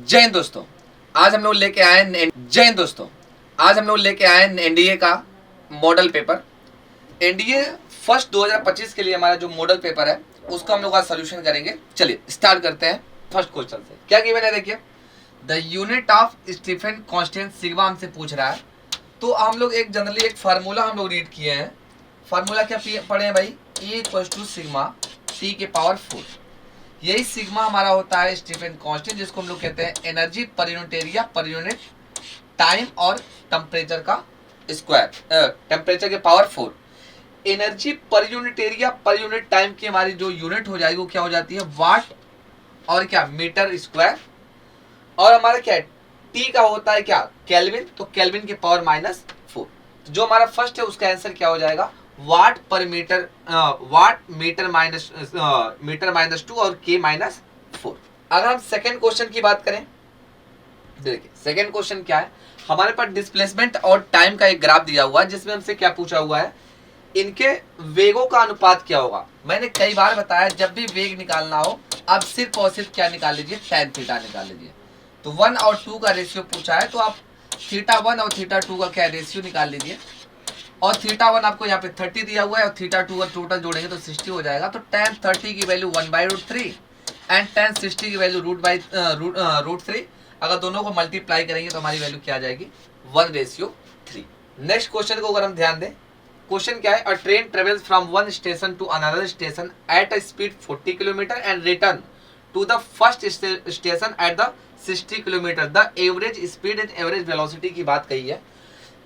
जय हिंद दोस्तों। आज हम लोग लेके आए एनडीए का मॉडल पेपर। एनडीए फर्स्ट 2025 के लिए हमारा जो मॉडल पेपर है उसका हम लोग आज सोल्यूशन करेंगे। चलिए स्टार्ट करते हैं फर्स्ट क्वेश्चन से। क्या गिवन है देखिए, the unit of Stefan constant sigma हमसे पूछ रहा है। तो हम लोग एक जनरली एक फार्मूला हम लोग रीड किए हैं। फार्मूला क्या पढ़े हैं भाई, E equal to sigma T के पावर 4। यही सिग्मा हमारा होता है स्टीफन कांस्टेंट, जिसको हम लोग कहते हैं energy per unit area per unit time और टेम्परेचर का स्क्वायर, टेम्परेचर के power 4। Energy per unit area per unit time की हमारी जो यूनिट हो जाएगी वो क्या हो जाती है, वाट और क्या मीटर स्क्वायर। और हमारा क्या है, टी का होता है क्या, केल्विन, तो केल्विन के पावर -4। जो हमारा फर्स्ट है उसका आंसर क्या हो जाएगा, वाट पर मीटर, वाट मीटर -2 और के -4। अगर हम सेकेंड क्वेश्चन की बात करें, देखिए सेकेंड क्वेश्चन क्या है, हमारे पास डिस्प्लेसमेंट और टाइम का एक ग्राफ दिया हुआ है जिसमें हमसे क्या पूछा हुआ है, इनके वेगों का अनुपात क्या होगा। मैंने कई बार बताया जब भी वेग निकालना हो आप सिर्फ और सिर्फ क्या निकाल लीजिए, tan थीटा निकाल लीजिए। तो 1 और 2 का रेशियो पूछा है तो आप θ1 और θ2 का क्या रेशियो निकाल लीजिए। और θ1 आपको यहाँ पे 30 दिया हुआ है और θ2 का टोटल जोड़ेंगे तो 60 हो जाएगा। तो tan 30 की वैल्यू 1/√3 एंड tan 60 की वैल्यू √3। अगर दोनों को मल्टीप्लाई करेंगे तो हमारी वैल्यू क्या आ जाएगी, 1:3। नेक्स्ट क्वेश्चन को अगर हम ध्यान दें, क्वेश्चन क्या है, a train travels from one station to another station at a speed 40 kilometre and return to the first station at the 60 kilometre. The average speed and average velocity की बात कही है।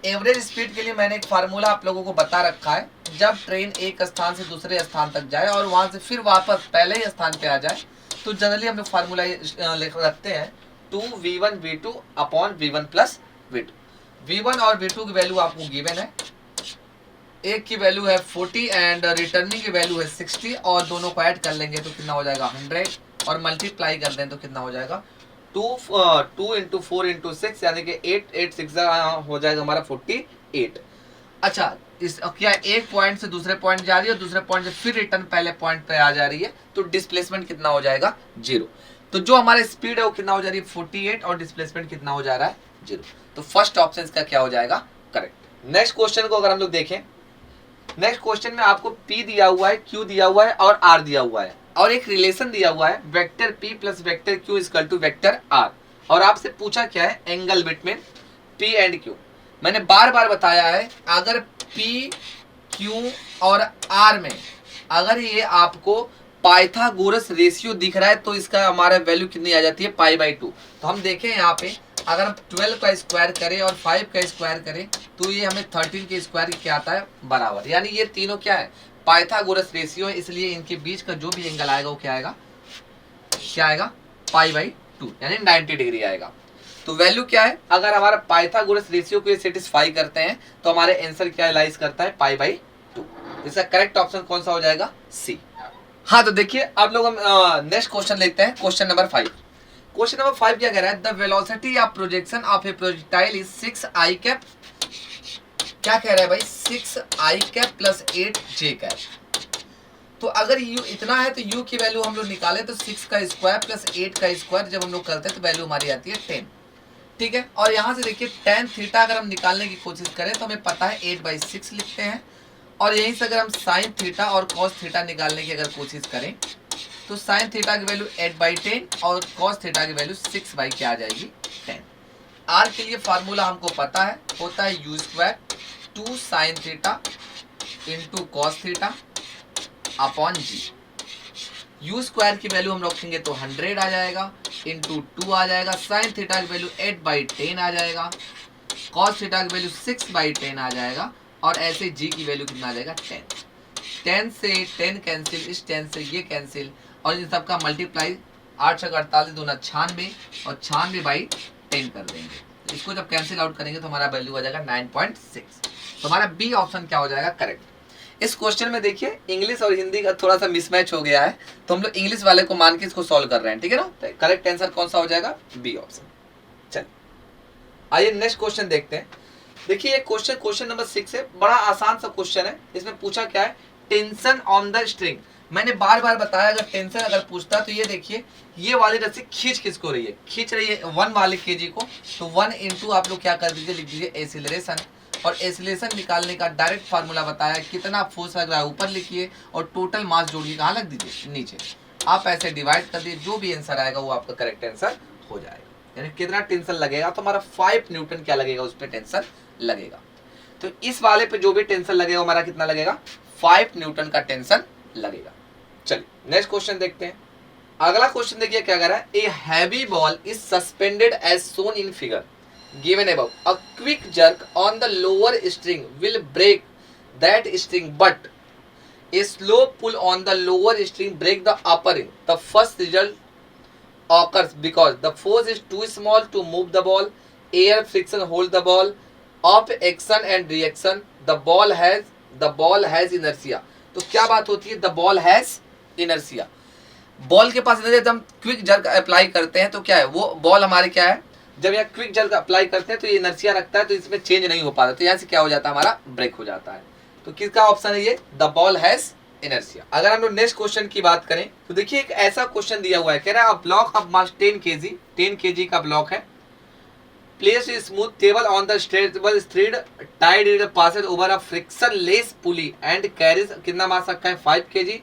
एवरेज स्पीड के लिए मैंने एक फार्मूला आप लोगों को बता रखा है। जब ट्रेन एक स्थान से दूसरे स्थान तक जाए और वहां से फिर वापस पहले ही स्थान पे आ जाए तो जनरली हम लोग फार्मूला रखते हैं 2v1v2 upon v1 plus v2। v1 और v2 की वैल्यू आपको गिवन है। एक की वैल्यू है 40 एंड रिटर्निंग की वैल्यू है 60 और दोनों को ऐड कर लेंगे तो कितना हो जाएगा 100 और मल्टीप्लाई कर दें तो कितना हो जाएगा 2 × 4 × 6 यानी कि 8 6 हो जाएगा हमारा 48। अच्छा, इस क्या एक पॉइंट से दूसरे पॉइंट जा रही है और दूसरे पॉइंट से फिर रिटर्न पहले पॉइंट पे आ जा रही है तो डिस्प्लेसमेंट कितना हो जाएगा 0। तो जो हमारा स्पीड है वो कितना हो जा रही है 48 और डिस्प्लेसमेंट कितना हो जा रहा है 0। तो फर्स्ट ऑप्शन का क्या हो जाएगा, करेक्ट। नेक्स्ट क्वेश्चन को अगर हम लोग देखें, नेक्स्ट क्वेश्चन में आपको P दिया हुआ है, Q दिया हुआ है और R दिया हुआ है और एक रिलेशन दिया हुआ है vector P plus vector Q equal to vector R। और आपसे पूछा क्या है, angle between P and Q। मैंने बार बार बताया है अगर P, Q और R में अगर ये आपको पाइथागोरस रेशियो दिख रहा है तो इसका हमारा वैल्यू कितनी आ जाती है, π/2। तो हम देखें यहाँ पे अगर हम 12 का स्क्वायर करें और 5 का स्क्वायर करें तो ये हमें 13 के स्क्वायर क्या आता है, बराबर। यानी ये तीनों क्या है, पाइथागोरस रेशियो है, इसलिए इनके बीच का जो भी एंगल आएगा वो क्या आएगा, π/2 यानी 90 डिग्री आएगा। तो वैल्यू क्या है, अगर हमारा पाइथागोरस रेशियो को सेटिस्फाई करते हैं तो हमारे आंसर क्या लाइज करता है, π/2। इसका करेक्ट ऑप्शन कौन सा हो जाएगा, सी। हाँ तो देखिए अब लोग हम नेक्स्ट क्वेश्चन लेते हैं, क्वेश्चन नंबर 5। क्वेश्चन नंबर 5 क्या कह रहा है, the velocity of projection of A projectile is 6i cap. क्या कह रहा है भाई, 6i cap plus 8j cap. तो अगर u इतना है तो u की वैल्यू हम लोग निकाले तो 6 का स्क्वायर प्लस 8 का स्क्वायर जब हम लोग करते हैं तो वैल्यू हमारी आती है 10। ठीक है, और यहाँ से देखिए tan थीटा अगर हम निकालने की कोशिश करें तो हमें पता है 8/6 लिखते हैं। और यहीं से अगर हम साइन थीटा और कॉस थीटा निकालने की अगर कोशिश करें तो साइन थीटा की वैल्यू 8/10 और कॉस थीटा की वैल्यू 6 क्या आ जाएगी, 10। आर के लिए फार्मूला हमको पता है, होता है u² 2 sine theta into cos theta upon g. u² की वैल्यू हम रखेंगे तो 100 आ जाएगा इंटू 2 आ जाएगा, साइन थीटा की वैल्यू 8/10 आ जाएगा, कॉस थीटा की वैल्यू 6/10 आ जाएगा और ऐसे जी की वैल्यू कितना आ जाएगा, 10। 10 से 10 कैंसिल, इस 10 से ये कैंसिल और इन सबका मल्टीप्लाई 8 × 48 दूना 96 और 96/10 कर देंगे। तो इसको जब कैंसिल आउट करेंगे तो हमारा वैल्यू आ जाएगा 9.6। तो हमारा बी ऑप्शन क्या हो जाएगा, करेक्ट। इस क्वेश्चन में देखिए इंग्लिश और हिंदी का थोड़ा सा मिसमैच हो गया है तो हम लोग इंग्लिश वाले को मान के इसको सॉल्व कर रहे हैं, ठीक है ना। तो करेक्ट आंसर कौन सा हो जाएगा, बी ऑप्शन। चलिए आइए नेक्स्ट क्वेश्चन देखते हैं। देखिए ये क्वेश्चन नंबर 6 है, बड़ा आसान सा क्वेश्चन है। इसमें पूछा क्या है, टेंशन ऑन द स्ट्रिंग। मैंने बार बार बताया, अगर टेंशन अगर पूछता तो ये देखिए, ये वाली रस्सी खींच किसको रही है, खींच रही है 1 वाले केजी को, तो 1 इंटू आप लोग क्या कर दीजिए, लिख दीजिए एसिलरेशन। और एसिलेशन निकालने का डायरेक्ट फार्मूला बताया, कितना फोर्स लग रहा है ऊपर लिखिए और टोटल मास जोड़िए, कहाँ लग दीजिए, नीचे। आप ऐसे डिवाइड कर दीजिए, जो भी आंसर आएगा वो आपका करेक्ट आंसर हो जाएगा। यानी कितना टेंशन लगेगा, तो हमारा 5 न्यूटन क्या लगेगा, उस पर टेंशन लगेगा। तो इस वाले पे जो भी टेंशन लगेगा हमारा कितना लगेगा, 5 न्यूटन का टेंशन लगेगा। चलिए नेक्स्ट क्वेश्चन देखते हैं। अगला क्वेश्चन देखिए क्या कर रहा है, a heavy ball is suspended as shown in figure given above. A quick jerk on the lower string will break that string, but a slow pull on the lower string break the upper ring. The first result occurs because the force is too small to move the ball. Air friction hold the ball. Of action and reaction, the ball has inertia. तो क्या बात होती है, the ball has inertia. Ball के पास जब हम quick jerk apply करते हैं तो क्या है, वो बॉल हमारे क्या है, जब यहाँ क्विक जर्क अप्लाई करते हैं तो ये इनर्शिया रखता है, तो इसमें चेंज नहीं हो पाता, तो यहाँ से क्या हो जाता है, हमारा ब्रेक हो जाता है। तो किसका ऑप्शन है ये, द बॉल हैज इनर्शिया। अगर हम लोग नेक्स्ट क्वेश्चन की बात करें तो देखिए एक ऐसा क्वेश्चन दिया हुआ है, कह रहा है ब्लॉक ऑफ मास 10 kg का ब्लॉक है, place smooth table on the stretchable thread tied passes over a frictionless pulley and carries, कितना मास रखा है, 5 kg।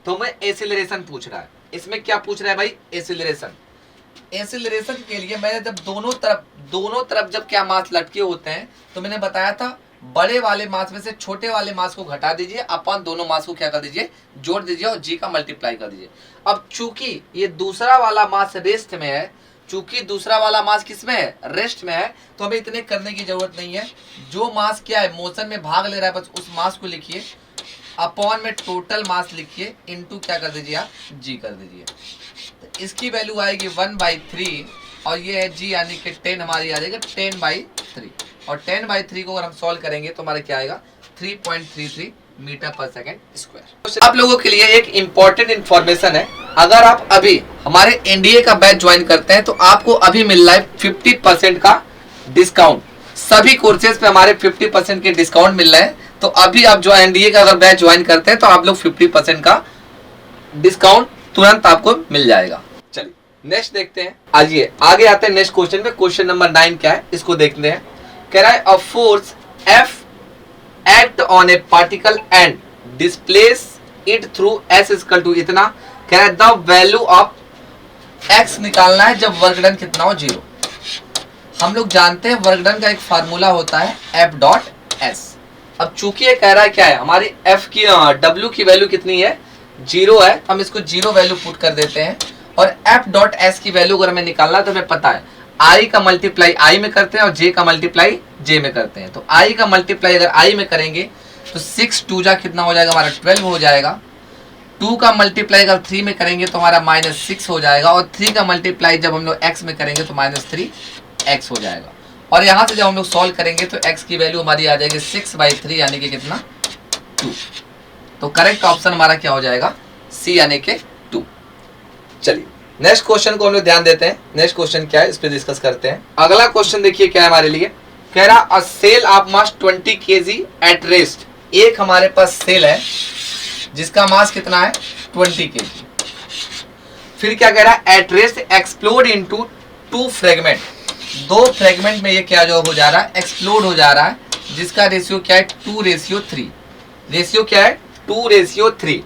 तो हमें एसिलरेशन पूछ रहा है, इसमें क्या पूछ रहा है भाई, एसिलरेशन। एसिलरेशन के लिए मैंने जब दोनों तरफ जब क्या मास लटके होते हैं, तो मैंने बताया था बड़े वाले मास में से छोटे वाले मास को घटा दीजिए, अपन दोनों मास को क्या कर दीजिए, जोड़ दीजिए और जी का मल्टीप्लाई कर दीजिए। अब चूंकि ये दूसरा वाला मास रेस्ट में है, चूंकि दूसरा वाला मास किसमें है, रेस्ट में है, तो हमें इतने करने की जरूरत नहीं है। जो मास क्या है, मोशन में भाग ले रहा है, बस उस मास को लिखिए, अपॉन में टोटल मास लिखिए, इनटू क्या कर दीजिए आप, जी कर दीजिए। तो इसकी वैल्यू आएगी 1/3 और ये है जी, यानी कि 10 हमारी आ जाएगी 10/3। और 10/3 को अगर हम सॉल्व करेंगे तो हमारा क्या आएगा, 3.33 मीटर पर सेकंड स्क्वायर। आप लोगों के लिए एक इंपॉर्टेंट इंफॉर्मेशन है, अगर आप अभी हमारे एनडीए का बैच ज्वाइन करते हैं तो आपको अभी मिल रहा है 50% का डिस्काउंट। सभी कोर्सेज पे हमारे 50% के डिस्काउंट मिल रहे हैं। तो अभी आप जो एनडीए का अगर बैच ज्वाइन करते हैं तो आप लोग 50% का डिस्काउंट तुरंत आपको मिल जाएगा। चलिए नेक्स्ट देखते हैं, आइए आगे आते हैं नेक्स्ट क्वेश्चन पे। क्वेश्चन नंबर 9 क्या है, इसको देखते हैं। कह रहा है a force F act on a particle and displace it through S equal to इतना। कह रहा है द वैल्यू ऑफ x निकालना है जब वर्क डन कितना हो, 0। हम लोग जानते हैं वर्क डन का एक फार्मूला होता है F.S। अब चूंकि ये कह रहा है क्या है, हमारी F की W की वैल्यू कितनी है, 0 है, हम इसको 0 वैल्यू पुट कर देते हैं। और F.S की वैल्यू अगर हमें निकालना है तो हमें पता है I का मल्टीप्लाई I में करते हैं और J का मल्टीप्लाई J में करते हैं। तो I का मल्टीप्लाई अगर I में करेंगे तो 6 2 जा कितना हो जाएगा, हमारा 12 हो जाएगा। 2 का मल्टीप्लाई अगर 3 में करेंगे तो हमारा -6 हो जाएगा। और 3 का मल्टीप्लाई जब हम लोग x में करेंगे तो -3x हो जाएगा। और यहाँ से जब हम लोग सॉल्व करेंगे तो x की वैल्यू हमारी आ जाएगी 6/3 यानी कि कितना, 2। तो करेक्ट ऑप्शन हमारा क्या हो जाएगा, C यानी कि 2। चलिए नेक्स्ट क्वेश्चन को हम लोग ध्यान देते हैं। नेक्स्ट क्वेश्चन क्या है, इस पे डिस्कस करते हैं। अगला क्वेश्चन देखिए क्या है हमारे लिए, कह रहा a cell of mass 20 kg at rest. एक हमारे पास सेल है जिसका मास कितना है, 20 kg। फिर क्या कह रहा है, at rest explode into 2 fragment. 2 fragment में ये क्या जो हो जा रहा है, एक्सप्लोड हो जा रहा है, जिसका रेशियो क्या है, 2:3। रेशियो क्या है, 2:3।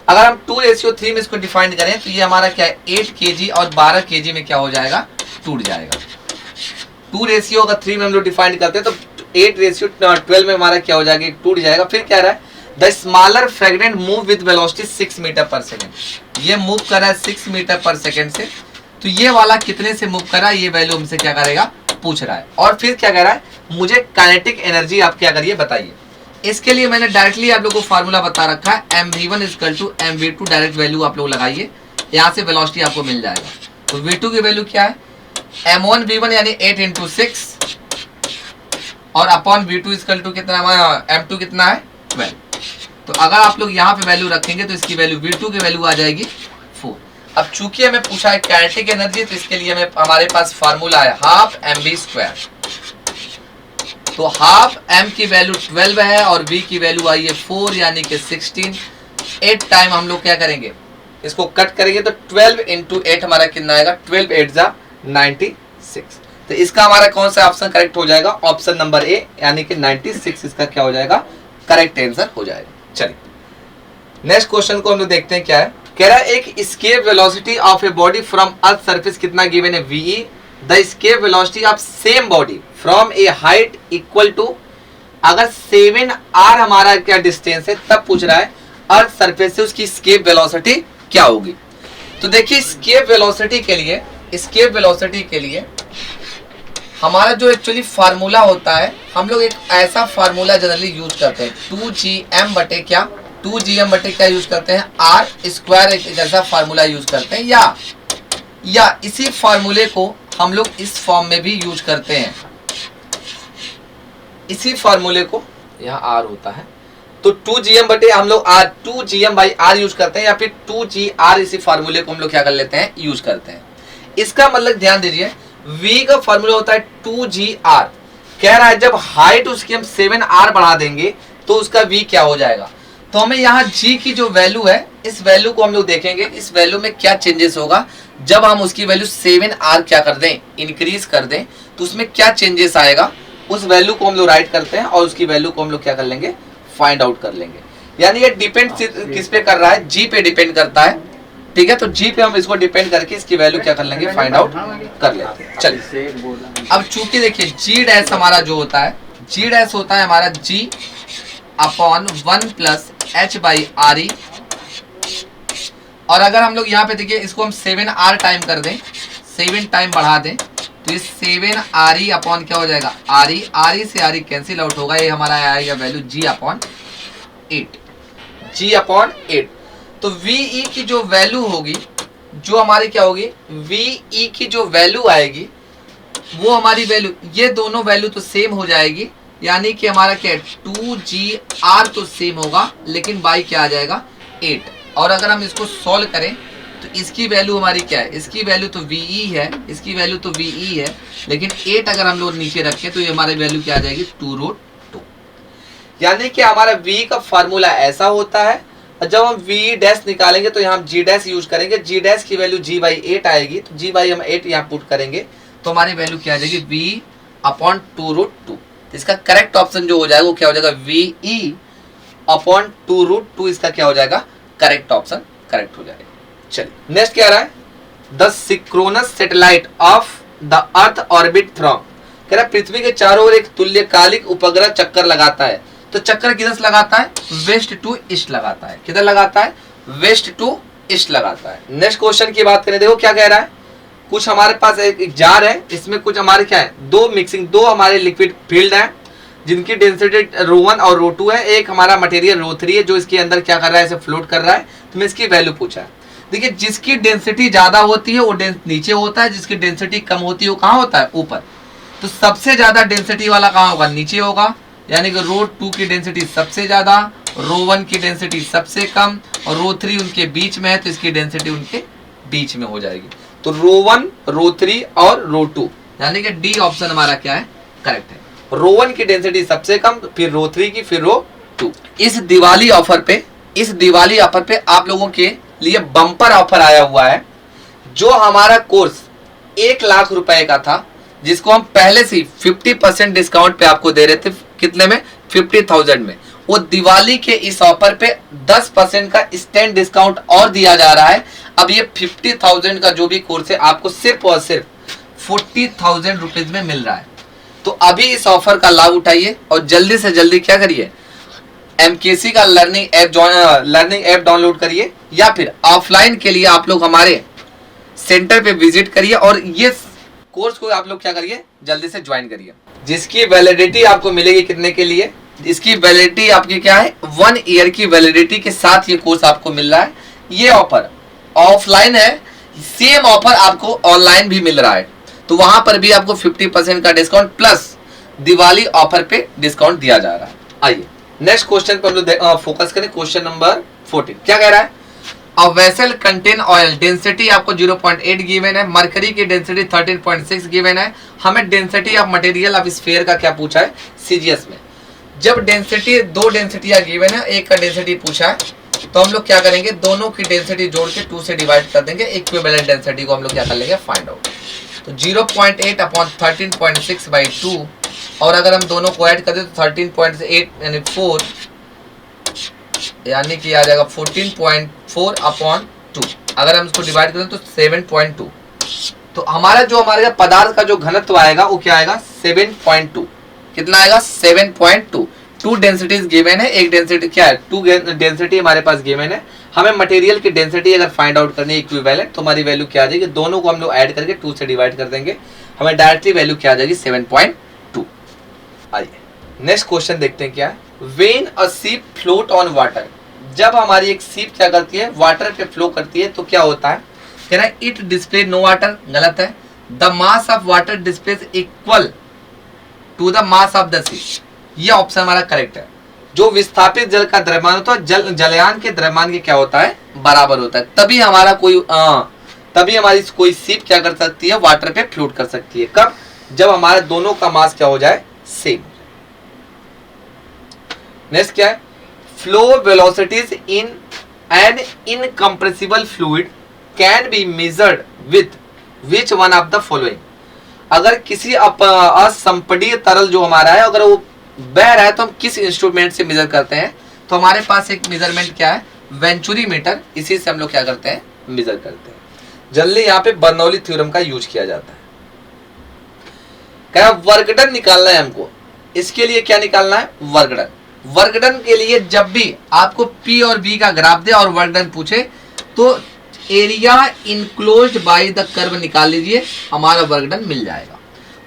अगर हम 2:3 में इसको डिफाइन करें तो ये हमारा क्या है, 8 kg और 12 kg में क्या हो जाएगा, टूट जाएगा। 2:3 में हम लोग डिफाइन करते हैं तो 8:12 में हमारा क्या हो जाएगा, टूट जाएगा। फिर क्या रहा है, the smaller fragment move with velocity 6 metre per second. ये मूव कर रहा है 6 मीटर पर सेकेंड से। तो ये वाला कितने से मूव कर रहा है, ये वैल्यू हमसे क्या करेगा, पूछ रहा है। और फिर क्या कह रहा है, मुझे काइनेटिक एनर्जी आप क्या करिए बताइए। इसके लिए मैंने डायरेक्टली आप लोगों को फार्मूला बता रखा है, mv1 equal to mv2। Direct value आप लोग लगाइए, यहाँ से वेलोसिटी आपको मिल जाएगा। तो v2 की वैल्यू क्या है, m1 v1 यानी 8 × 6 और अपॉन v2 इक्वल टू कितना, m2 कितना है, 12। तो अगर आप लोग यहाँ पे वैल्यू रखेंगे तो इसकी वैल्यू v2 की वैल्यू आ जाएगी 4। अब चूंकि हमें पूछा है काइनेटिक एनर्जी, तो इसके लिए हमारे पास फार्मूला है हाफ mv²। तो हाफ m की वैल्यू 12 है और v की वैल्यू आई है 4 यानी कि 16। 8 टाइम हम लोग क्या करेंगे, इसको कट करेंगे तो 12 इंटू 8 हमारा कितना आएगा, 12 8 जा 96। तो इसका हमारा कौन सा ऑप्शन करेक्ट हो जाएगा, ऑप्शन नंबर ए, यानी कि 96 इसका क्या हो जाएगा, करेक्ट आंसर हो जाएगा। चलिए नेक्स्ट क्वेश्चन को हम लोग देखते हैं क्या है। कह रहा है एक escape velocity of a body from earth surface कितना गिवन है, v. The escape velocity of same body from a height equal to, अगर 7r हमारा क्या डिस्टेंस है, तब पूछ रहा है अर्थ सरफेस से उसकी एस्केप वेलोसिटी क्या होगी। तो देखिए एस्केप वेलोसिटी के लिए हमारा जो एक्चुअली फार्मूला होता है, हम लोग एक ऐसा फार्मूला जनरली यूज करते हैं, 2gm बटे क्या, 2gm बटे क्या यूज करते हैं, r स्क्वायर, एक जैसा फार्मूला यूज करते हैं, या इसी फार्मूले को हम लोग इस फॉर्म में भी यूज करते हैं, इसी फार्मूले को, यहाँ r होता है तो 2gm बटे हम लोग r 2gm by r use करते हैं, या फिर 2gr इसी फार्मूले को हम लोग क्या कर लेते हैं, यूज करते हैं। इसका मतलब ध्यान दीजिए v का फार्मूला होता है 2gr। कह रहा है जब हाइट उसकी हम 7r बढ़ा देंगे तो उसका v क्या हो जाएगा। तो हमें यहाँ g की जो वैल्यू है, इस वैल्यू को हम लोग देखेंगे, इस वैल्यू में क्या चेंजेस होगा जब हम उसकी वैल्यू 7r क्या कर दें, इंक्रीज कर दें, तो उसमें क्या चेंजेस आएगा, उस वैल्यू को हम लोग राइट करते हैं और उसकी वैल्यू को हम लोग क्या कर लेंगे, फाइंड आउट कर लेंगे। यानी ये डिपेंड किस पे कर रहा है, जी पे डिपेंड करता है, ठीक है। तो जी पे हम इसको डिपेंड करके इसकी वैल्यू क्या कर लेंगे, फाइंड आउट कर लेते हैं। चलिए अब चूंकि देखिए जी डैश हमारा जो होता है, जी डैश होता है हमारा g upon 1 plus h by R E, और अगर हम लोग यहाँ पे देखिए इसको हम 7r टाइम कर दें, 7 टाइम बढ़ा दें, तो ये 7re अपॉन क्या हो जाएगा, re से re कैंसिल आउट होगा, ये हमारा आएगा वैल्यू g अपॉन 8। तो ve की जो वैल्यू होगी, जो हमारी क्या होगी, ve की जो वैल्यू आएगी वो हमारी वैल्यू, ये दोनों वैल्यू तो सेम हो जाएगी, यानी कि हमारा क्या है 2gr तो सेम होगा, लेकिन बाई क्या आ जाएगा 8। और अगर हम इसको सॉल्व करें तो इसकी वैल्यू हमारी क्या है, इसकी वैल्यू तो VE है, इसकी वैल्यू तो VE है, लेकिन 8 अगर हम लोग नीचे रखें तो ये हमारी वैल्यू क्या आ जाएगी 2√2। यानी कि हमारा V का फार्मूला ऐसा होता है, और जब हम V डैश निकालेंगे तो यहाँ G डैश यूज करेंगे, G डैश की वैल्यू G बाई 8 आएगी, तो G बाई हम 8 यहाँ पुट करेंगे तो हमारी वैल्यू क्या आ जाएगी V अपॉन 2√2। इसका करेक्ट ऑप्शन जो हो जाएगा वो क्या हो जाएगा, VE अपॉन 2√2, इसका क्या हो जाएगा, करेक्ट ऑप्शन करेक्ट हो जाएगा। चलिए नेक्स्ट क्या रहा है, the synchronous satellite of the earth orbit from, कह रहा है पृथ्वी के चारों ओर एक तुल्यकालिक उपग्रह चक्कर लगाता है, तो चक्कर किधर से लगाता है, वेस्ट टू ईस्ट लगाता है, किधर लगाता है, वेस्ट टू ईस्ट लगाता है। नेक्स्ट क्वेश्चन की बात करें, देखो क्या कह रहा है, कुछ हमारे पास एक जार है, इसमें कुछ हमारे क्या है, दो हमारे लिक्विड फील्ड है जिनकी डेंसिटी ρ1 और ρ2 है, एक हमारा मटेरियल ρ3 है जो इसके अंदर क्या कर रहा है, इसे फ्लोट कर रहा है। तो मैं इसकी वैल्यू पूछा है, देखिए जिसकी डेंसिटी ज्यादा होती है वो नीचे होता है, जिसकी डेंसिटी कम होती है वो कहाँ होता है, ऊपर। तो सबसे ज्यादा डेंसिटी वाला कहाँ होगा, नीचे होगा, यानी कि ρ2 की डेंसिटी सबसे ज्यादा, ρ1 की डेंसिटी सबसे कम, और ρ3 उनके बीच में है, तो इसकी डेंसिटी उनके बीच में हो जाएगी। तो ρ1 ρ3 और ρ2, यानी कि डी ऑप्शन हमारा क्या है, करेक्ट है। ρ1 की डेंसिटी सबसे कम, फिर ρ3 की, फिर ρ2। इस दिवाली ऑफर पे आप लोगों के लिए बम्पर ऑफर आया हुआ है, जो हमारा कोर्स 1 लाख रुपए का था, जिसको हम पहले से 50% डिस्काउंट पे आपको दे रहे थे, कितने में, 50,000 में। वो दिवाली के इस ऑफर पे 10% का स्टैंड डिस्काउंट और दिया जा रहा है। अब ये 50,000 का जो भी कोर्स है आपको सिर्फ और सिर्फ 40,000 रुपीज में मिल रहा है। तो अभी इस ऑफर का लाभ उठाइए और जल्दी से जल्दी क्या करिए, MKC का लर्निंग ऐप डाउनलोड करिए, या फिर ऑफलाइन के लिए आप लोग हमारे सेंटर पे विजिट करिए और ये कोर्स को आप लोग क्या करिए, जल्दी से ज्वाइन करिए, जिसकी वैलिडिटी आपको मिलेगी कितने के लिए, इसकी वैलिडिटी आपकी क्या है, 1 ईयर की वैलिडिटी के साथ ये कोर्स आपको मिल रहा है। ये ऑफर ऑफलाइन है, सेम ऑफर आपको ऑनलाइन भी मिल रहा है, तो वहां पर भी आपको 50% का डिस्काउंट प्लस दिवाली ऑफर पे डिस्काउंट दिया जा रहा है। आइए नेक्स्ट क्वेश्चन पर हम लोग फोकस करें, क्वेश्चन नंबर 14 क्या कह रहा है, a vessel contain oil, density आपको 0.8 गिवन है, मरकरी की डेंसिटी 13.6 गिवन है। हमें density of material of sphere का क्या पूछा है, CGS में। जब डेंसिटी, 2 डेंसिटियां गिवन है, एक का डेंसिटी पूछा है, तो हम लोग क्या करेंगे, दोनों की डेंसिटी जोड़ के 2 से डिवाइड कर देंगे, इक्विवेलेंट डेंसिटी को हम लोग क्या कर लेंगे, फाइंड आउट। तो 0.8 अपॉन 13.6 बाई 2, और अगर हम दोनों को ऐड कर दें तो 13.8 यानी 4, यानी कि आ जाएगा 14.4 अपॉन 2। अगर हम इसको डिवाइड करें तो 7.2। तो हमारा जो पदार्थ का जो घनत्व आएगा वो क्या आएगा, 7.2। कितना आएगा, 7.2। 2 डेंसिटीज गिवन है, एक डेंसिटी क्या है, 2 डेंसिटी हमारे पास गिवन है। हमें मटेरियल की डेंसिटी अगर फाइंड आउट करनी है इक्विवेलेंट, तो हमारी वैल्यू क्या आ जाएगी, दोनों को हम लोग ऐड करके 2 से डिवाइड कर देंगे, हमें डायरेक्टली वैल्यू क्या आ जाएगी, 7.2। आइए नेक्स्ट क्वेश्चन देखते हैं क्या है। When a ship float on water, जब हमारी एक शिप क्या करती है, वाटर पे फ्लो करती है, तो क्या होता है, कह रहा है इट डिस्प्ले नो वाटर, गलत है। The mass of water displace equal to the mass of the ship, ये ऑप्शन हमारा करेक्ट है। जो विस्थापित जल का द्रव्यमान होता है, जलयान के द्रव्यमान के क्या होता है, बराबर होता है, तभी हमारा तभी हमारी कोई शिप क्या कर सकती है, वाटर पे फ्लोट कर सकती है। कब, जब हमारे दोनों का मास क्या हो जाए, सेम। नेक्स्ट क्या है, flow velocities in an incompressible fluid can be measured with which one of the following. अगर किसी असंपीड्य तरल जो हमारा है, अगर वो बह रहा है, तो हम किस इंस्ट्रूमेंट से मेजर करते हैं, तो हमारे पास एक मेजरमेंट क्या है, वेंचुरी मीटर, इसी से हम लोग क्या करते हैं, मेजर करते हैं। जनरली यहाँ पे बर्नौली थ्योरम का यूज किया जाता है। क्या वर्क डन निकालना है हमको, इसके लिए क्या निकालना है, वर्क डन। वर्क डन के लिए जब भी आपको P और B का ग्राफ दे और वर्क डन पूछे, तो area enclosed by the curve निकाल लीजिए, हमारा वर्क डन मिल जाएगा।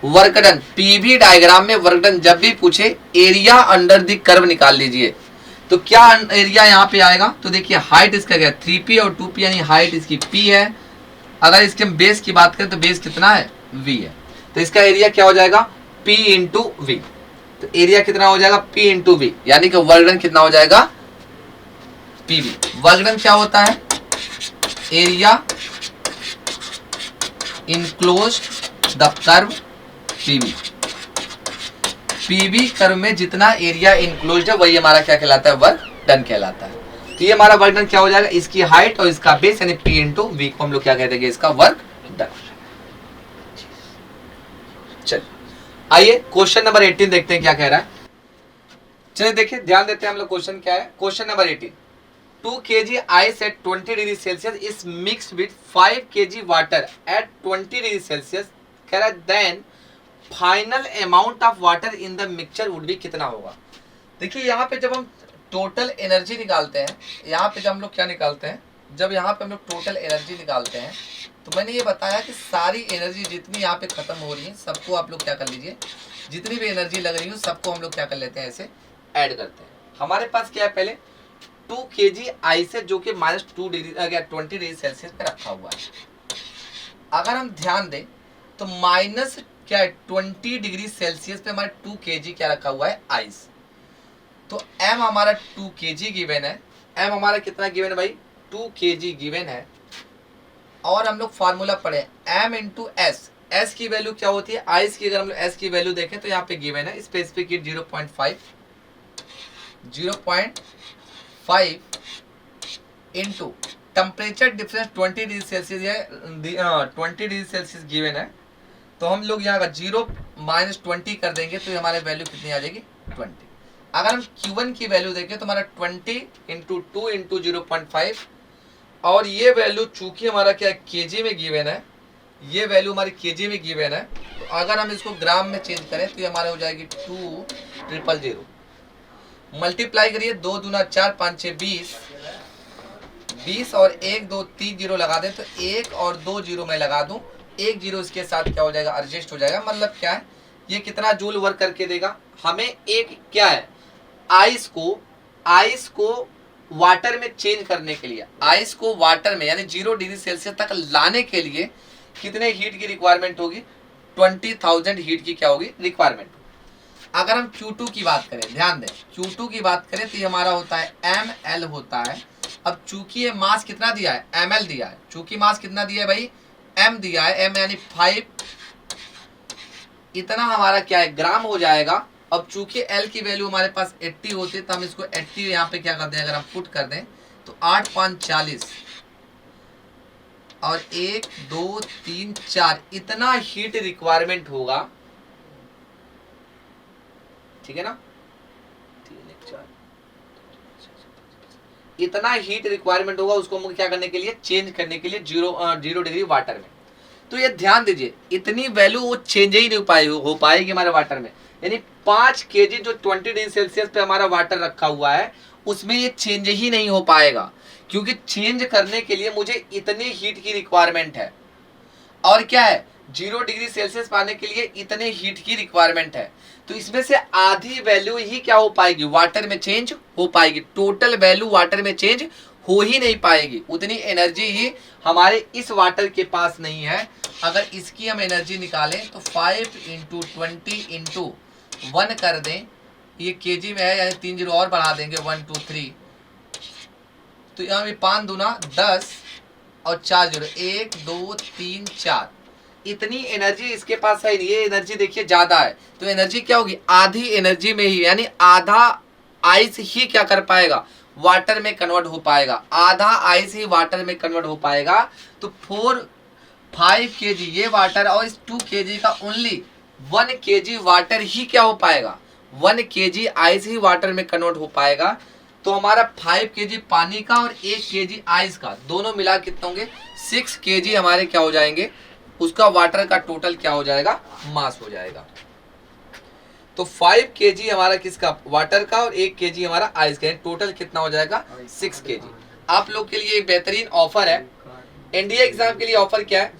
वर्क डन पीवी डायग्राम में वर्क डन जब भी पूछे, एरिया अंडर द कर्व निकाल लीजिए। तो क्या एरिया यहाँ पे आएगा, तो देखिए हाइट इसका क्या, 3P और 2P, यानी हाइट इसकी P है। अगर इसके हम बेस की बात करें तो बेस कितना है, V है, तो इसका एरिया क्या हो जाएगा, P इंटू V। तो एरिया कितना हो जाएगा, P इंटू V, यानी कि वर्क डन कितना हो जाएगा, PV। वर्क डन क्या होता है, area enclosed the curve PV। PV curve में जितना एरिया इनक्लोज्ड है वही हमारा क्या कहलाता है, वर्क डन कहलाता है। तो ये हमारा वर्क डन क्या हो जाएगा, इसकी हाइट और इसका बेस यानी P इंटू V को हम लोग क्या कह देंगे, इसका वर्क डन। चलिए आइए क्वेश्चन नंबर 18 देखते हैं क्या कह रहा है। चलिए देखिए, ध्यान देते हैं हम लोग, क्वेश्चन क्या है। Question number 18, 2 kg ice at 20 degree Celsius is mixed with 5 kg water at 20 degree Celsius. कह रहा है then final amount of water in the mixture would be, कितना होगा। देखिए यहाँ पे जब हम टोटल एनर्जी निकालते हैं, यहाँ पे जब हम लोग क्या निकालते हैं, जब यहाँ पे हम लोग टोटल एनर्जी निकालते हैं, तो मैंने ये बताया कि सारी एनर्जी जितनी यहाँ पे खत्म हो रही है सबको आप लोग क्या कर लीजिए, जितनी भी एनर्जी लग रही हो सबको हम लोग क्या कर लेते हैं, ऐसे ऐड करते हैं। हमारे पास क्या है, पहले 2 kg आइस है जो कि -2 डिग्री 20 डिग्री सेल्सियस पे रखा हुआ है। अगर हम ध्यान दें तो माइनस क्या है, 20 डिग्री सेल्सियस पे हमारे 2 kg क्या रखा हुआ है, आइस। तो m हमारा 2 kg गिवन है, m हमारा कितना गिवन है भाई, 2 kg गिवन है। और हम लोग फार्मूला पढ़े m इंटू एस, एस की वैल्यू क्या होती है, आइस की अगर हम लोग एस की वैल्यू देखें तो यहाँ पे गिवन है specific heat 0.5 into temperature difference 20 degree Celsius है, 20 डिग्री सेल्सियस गिवन है। तो हम लोग यहाँ का 0 - 20 कर देंगे तो हमारे वैल्यू कितनी आ जाएगी, 20। अगर हम Q1 की वैल्यू देखें तो हमारा 20 इंटू 2 इंटू 0.5, और ये वैल्यू चूंकि हमारा क्या केजी में गिवन है, ये वैल्यू हमारी केजी में गिवन है, तो अगर हम इसको ग्राम में चेंज करें तो ये हमारा हो जाएगी 2000। मल्टीप्लाई करिए, 2 दूना 4 5 6 20 और 1 2 3 जीरो लगा दें, तो 1 और 2 जीरो मैं लगा दूं, 1 जीरो इसके साथ क्या हो जाएगा, एडजस्ट हो जाएगा। मतलब क्या है, ये कितना जूल वर्क करके देगा हमें। एक क्या है, आइस को वाटर में चेंज करने के लिए, आइस को वाटर में यानी 0 डिग्री सेल्सियस तक लाने के लिए कितने हीट की रिक्वायरमेंट होगी, 20,000 हीट की क्या होगी, रिक्वायरमेंट। अगर हम Q2 की बात करें, ध्यान दें Q2 की बात करें तो ये हमारा होता है ml होता है। अब चूंकि ये मास कितना दिया है, ml दिया है, चूंकि मास कितना दिया है भाई, m दिया है, m यानी 5, इतना हमारा क्या है, ग्राम हो जाएगा। अब चूंकि L की वैल्यू हमारे पास 80 होती है तो हम इसको 80 यहाँ पे क्या कर दें, अगर हम पुट कर दें तो 8 5 40 और 1 2 3 4 इतना हीट रिक्वायरमेंट होगा, ठीक है ना, 3 1 4 इतना हीट रिक्वायरमेंट होगा उसको हम क्या करने के लिए, चेंज करने के लिए 0 डिग्री वाटर में। तो ये ध्यान दीजिए, इतनी वैल्यू वो चेंज ही नहीं हो पाएगी हमारे वाटर में, यानी 5 केजी जो 20 डिग्री सेल्सियस पे हमारा वाटर रखा हुआ है उसमें ये चेंज ही नहीं हो पाएगा, क्योंकि चेंज करने के लिए मुझे इतनी हीट की रिक्वायरमेंट है। और क्या है, 0 डिग्री सेल्सियस पाने के लिए इतने हीट की रिक्वायरमेंट है। तो इसमें से आधी वैल्यू ही क्या हो पाएगी, वाटर में चेंज हो पाएगी। टोटल वैल्यू वाटर में चेंज हो ही नहीं पाएगी, उतनी एनर्जी ही हमारे इस वाटर के पास नहीं है। अगर इसकी हम एनर्जी निकालें तो 5 × 20 × 1 कर दें, ये केजी में है यानी 3 जीरो और बढ़ा देंगे 1 2 3, तो यहाँ भी 5 दूना 10 और 4 जीरो 1 2 3 4, इतनी एनर्जी इसके पास है नहीं। ये एनर्जी देखिए ज्यादा है, तो एनर्जी क्या होगी, आधी एनर्जी में ही, यानी आधा आइस ही क्या कर पाएगा, वाटर में कन्वर्ट हो पाएगा, आधा आइस ही वाटर में कन्वर्ट हो पाएगा। तो 5 केजी ये वाटर और इस 2 केजी का ओनली 1 केजी वाटर ही क्या हो पाएगा, 1 केजी आइस ही वाटर में कन्वर्ट हो पाएगा। तो हमारा 5 केजी पानी का और 1 केजी आइस का दोनों मिला कितना होंगे, 6 केजी हमारे क्या हो जाएंगे, उसका वाटर का टोटल क्या हो जाएगा, मास हो जाएगा। तो 5 केजी हमारा किसका, वाटर का, और 1 केजी हमारा आइस का, टोटल कितना हो जाएगा, 6 केजी। आप लोग के लिए एक बेहतरीन ऑफर है, एनडीए एग्जाम के लिए ऑफर क्या है,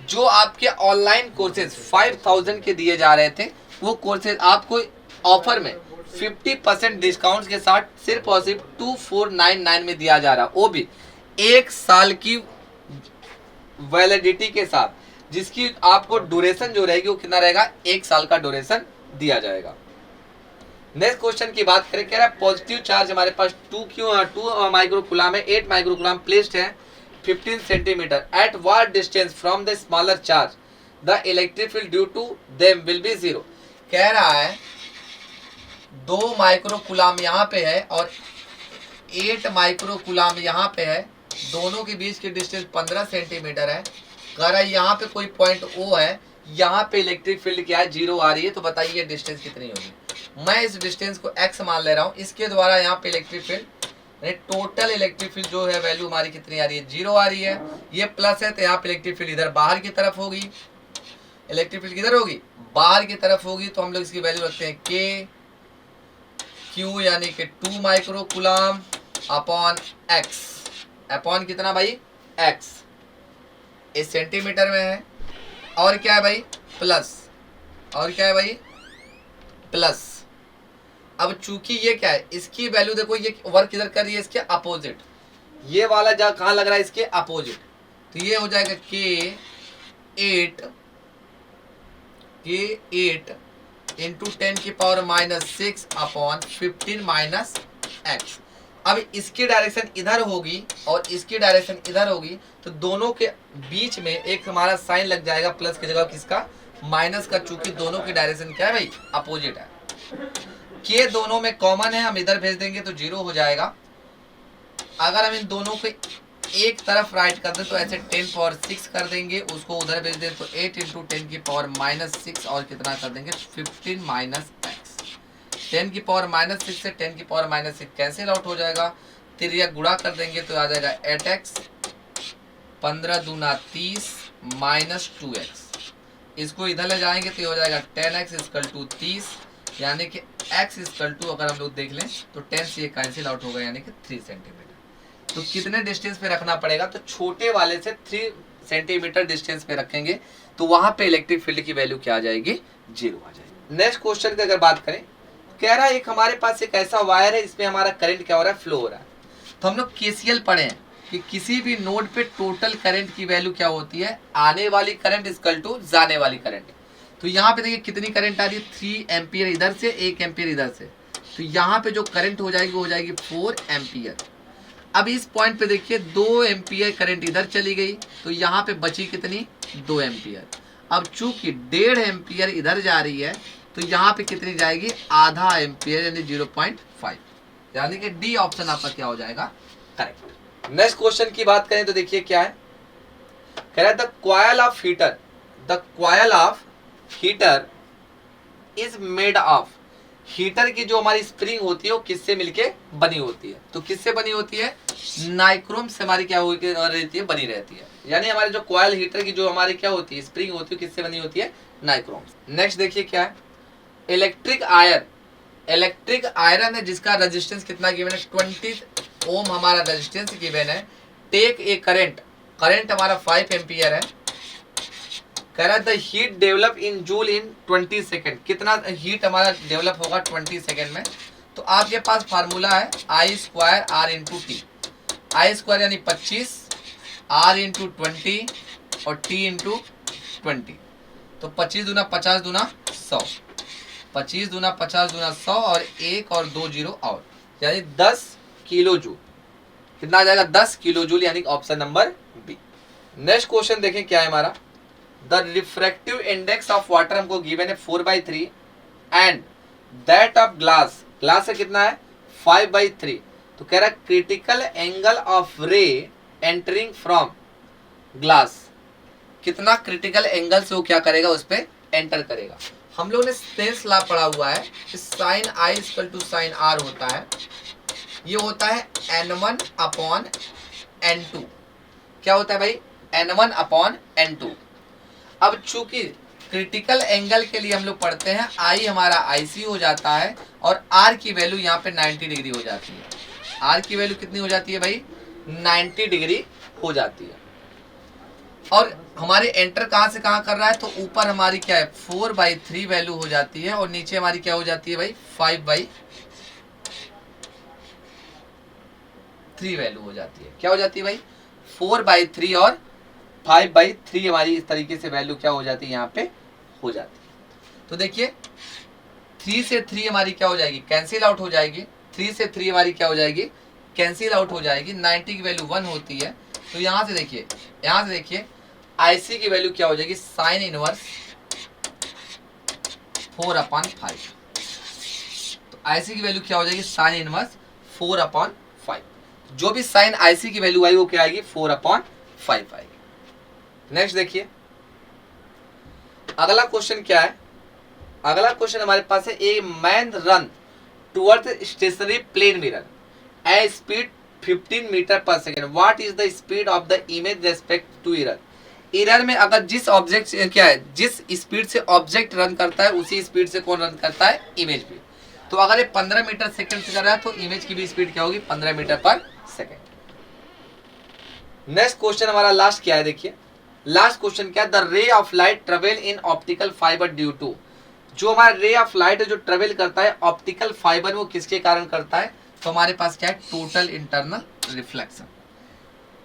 जो आपके ऑनलाइन कोर्सेज 5000 के दिए जा रहे थे, वो कोर्सेज आपको ऑफर में 50% डिस्काउंट के साथ सिर्फ और सिर्फ 2499 में दिया जा रहा है, वो भी 1 साल की वैलिडिटी के साथ, जिसकी आपको ड्यूरेशन जो रहेगी वो कितना रहेगा, 1 साल का ड्यूरेशन दिया जाएगा। नेक्स्ट क्वेश्चन की बात करें, कह रहा है पॉजिटिव चार्ज हमारे पास 2 माइक्रोकूलम है, 8 माइक्रोकूलम प्लेस्ड है 15 centimetre at what distance from the smaller charge the electric field due to them will be 0। कह रहा है 2 माइक्रोकूलम यहाँ पे है और 8 माइक्रोकूलम यहाँ पे है, दोनों के बीच की डिस्टेंस 15 सेंटीमीटर है। कह रहा है यहाँ पे कोई पॉइंट O है, यहाँ पे इलेक्ट्रिक फील्ड क्या है, 0 आ रही है, तो बताइए ये डिस्टेंस कितनी होगी। मैं इस डिस्टेंस को x मान ले रहा हूँ, इसके द्वारा यहाँ पे electric field, total electric field जो है वैल्यू हमारी कितनी आ रही है, 0 आ रही है। ये प्लस है तो यहाँ पे इलेक्ट्रिक फील्ड इधर बाहर की तरफ होगी, इलेक्ट्रिक फील्ड किधर होगी, बाहर की तरफ होगी। तो हम लोग इसकी वैल्यू रखते हैं K Q यानी कि 2 माइक्रोकूलम अपॉन x, अपॉन कितना भाई, x, इस सेंटीमीटर में है, और क्या है भाई, प्लस, और क्या है भाई, प्लस। अब चूंकि ये क्या है, इसकी वैल्यू देखो, ये वर्क किधर कर रही है, इसके अपोजिट, ये वाला जहाँ कहाँ लग रहा है, इसके अपोजिट, तो ये हो जाएगा K8 इंटू 10⁻⁶ अपॉन 15 - x। अब इसकी डायरेक्शन इधर होगी और इसकी डायरेक्शन इधर होगी, तो दोनों के बीच में एक हमारा साइन लग जाएगा प्लस की जगह किसका, माइनस का, चूंकि दोनों की डायरेक्शन क्या है भाई, अपोजिट है। के दोनों में कॉमन है, हम इधर भेज देंगे तो 0 हो जाएगा। अगर हम इन दोनों को एक तरफ राइट कर दें तो ऐसे 10⁻⁶ कर देंगे, उसको उधर भेज दें तो 8 × 10⁻�6 और कितना कर देंगे, 15 - x। 10⁻�6 से 10⁻�6 कैंसिल आउट हो जाएगा, तिरिया गुणा कर देंगे तो आ जाएगा 8x, 15 दूना 30 - 2x। इसको इधर ले जाएंगे तो ये हो जाएगा 10x = 30, यानी कि x = अगर हम लोग देख लें तो 10 से ये कैंसिल आउट होगा, यानी कि 3 सेंटीमीटर। तो कितने डिस्टेंस पे रखना पड़ेगा, तो छोटे वाले से 3 सेंटीमीटर डिस्टेंस पे रखेंगे, तो वहां पे इलेक्ट्रिक फील्ड की वैल्यू क्या आ जाएगी, 0 आ जाएगी। नेक्स्ट क्वेश्चन की अगर बात करें, कह रहा है एक हमारे पास एक ऐसा वायर है, इसमें हमारा करंट क्या हो रहा है, फ्लो हो रहा है। तो हम लोग KCL पढ़े हैं कि किसी भी नोड पे टोटल करंट की वैल्यू क्या होती है, आने वाली करंट = जाने वाली करंट। तो यहाँ पे देखिए कितनी करंट आ रही है, 3 एम्पियर इधर से, 1 एम्पियर इधर से, तो यहाँ पे जो करंट हो जाएगी वो हो जाएगी 4 एम्पियर। अब इस पॉइंट पे देखिए 2 एम्पियर करंट इधर चली गई, तो यहाँ पे बची कितनी, 2 एम्पियर। अब चूंकि 1.5 एम्पियर इधर जा रही है, तो यहाँ पे कितनी जाएगी, ½ एम्पियर, यानी 0.5, यानी कि डी ऑप्शन आपका क्या हो जाएगा, करेक्ट। नेक्स्ट क्वेश्चन की बात करें तो देखिए क्या है, कह रहा है the coil of heater is made of. Heater की जो हमारी स्प्रिंग होती है वो किससे मिलके बनी होती है, तो किससे बनी होती है, नाइक्रोम से हमारी क्या रहती है, बनी रहती है। यानी हमारे जो कॉयल हीटर की जो हमारी क्या होती है, स्प्रिंग होती है, किससे बनी होती है, नाइक्रोम। नेक्स्ट देखिए क्या है, इलेक्ट्रिक आयरन है जिसका रेजिस्टेंस कितना गिवन है, 20 ओम हमारा रेजिस्टेंस गिवन है। टेक ए करंट हमारा 5 एम्पियर है। कह रहा है the heat develop in joule in 20 second, कितना हीट हमारा डेवलप होगा 20 सेकेंड में। तो आपके पास फार्मूला है I square R into T. I square यानी 25, आर इंटू 20 और टी इंटू 20। तो 25 दूना 50 दूना 100, 25 दूना 50 दूना 100 और 1 और 2 जीरो और, यानी 10 किलो जूल। कितना आ जाएगा, 10 किलो जूल, यानी option number B. Next question देखें क्या है हमारा, the refractive index of water हमको गिवन है 4/3 एंड दैट ऑफ ग्लास से कितना है 5/3। तो कह रहा है क्रिटिकल एंगल ऑफ रे एंटरिंग फ्रॉम ग्लास, कितना क्रिटिकल एंगल से वो क्या करेगा, उस पर एंटर करेगा। हम लोग ने स्नेल्स लॉ पढ़ा हुआ है कि sine i equal to sine r होता है, ये होता है n1 अपॉन n2। क्या होता है भाई, n1 अपॉन n2। अब चूंकि क्रिटिकल एंगल के लिए हम लोग पढ़ते हैं आई हमारा IC हो जाता है और R की वैल्यू यहाँ पे 90 डिग्री हो जाती है। R की वैल्यू कितनी हो जाती है भाई, 90 डिग्री हो जाती है। और हमारे एंटर कहाँ से कहाँ कर रहा है, तो ऊपर हमारी क्या है 4/3 वैल्यू हो जाती है और नीचे हमारी क्या हो जाती है भाई 5/3 वैल्यू हो जाती है। क्या हो जाती है भाई 4/3 और 5/3 हमारी इस तरीके से वैल्यू क्या हो जाती है, यहाँ पे हो जाती है। तो देखिए 3 से 3 हमारी क्या हो जाएगी, कैंसिल आउट हो जाएगी। 3 से 3 हमारी क्या हो जाएगी, कैंसिल आउट हो जाएगी। 90 की वैल्यू 1 होती है। तो यहाँ से देखिए IC की वैल्यू क्या हो जाएगी, साइन इनवर्स 4/5। तो IC की वैल्यू क्या हो जाएगी, साइन इनवर्स 4/5। जो भी साइन IC की वैल्यू आई वो क्या आएगी, 4/5 आएगी। नेक्स्ट देखिए अगला क्वेश्चन क्या है, अगला क्वेश्चन हमारे पास है a man run towards stationary plane mirror a speed 15 metre per second, what is the speed of the image respect to error. Error में अगर जिस ऑब्जेक्ट क्या है, जिस स्पीड से ऑब्जेक्ट रन करता है उसी स्पीड से कौन रन करता है, इमेज भी। तो अगर ये 15 मीटर सेकेंड से कर रहा है तो इमेज की भी स्पीड क्या होगी, 15 metre per second. Next question हमारा लास्ट क्या है, देखिए लास्ट क्वेश्चन क्या है, the ray of light travel in optical fibre due to. जो हमारा रे ऑफ लाइट है जो ट्रेवल करता है ऑप्टिकल फाइबर, वो किसके कारण करता है, तो हमारे पास क्या है टोटल इंटरनल रिफ्लेक्शन।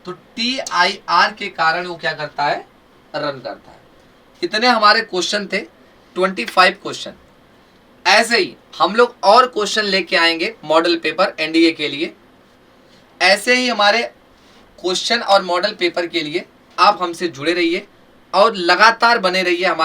तो TIR के कारण वो क्या करता है, रन करता है। इतने हमारे क्वेश्चन थे, 25 क्वेश्चन। ऐसे ही हम लोग और क्वेश्चन लेके आएंगे मॉडल पेपर NDA के लिए। ऐसे ही हमारे क्वेश्चन और मॉडल पेपर के लिए आप हमसे जुड़े रहिए और लगातार बने रहिए हमारे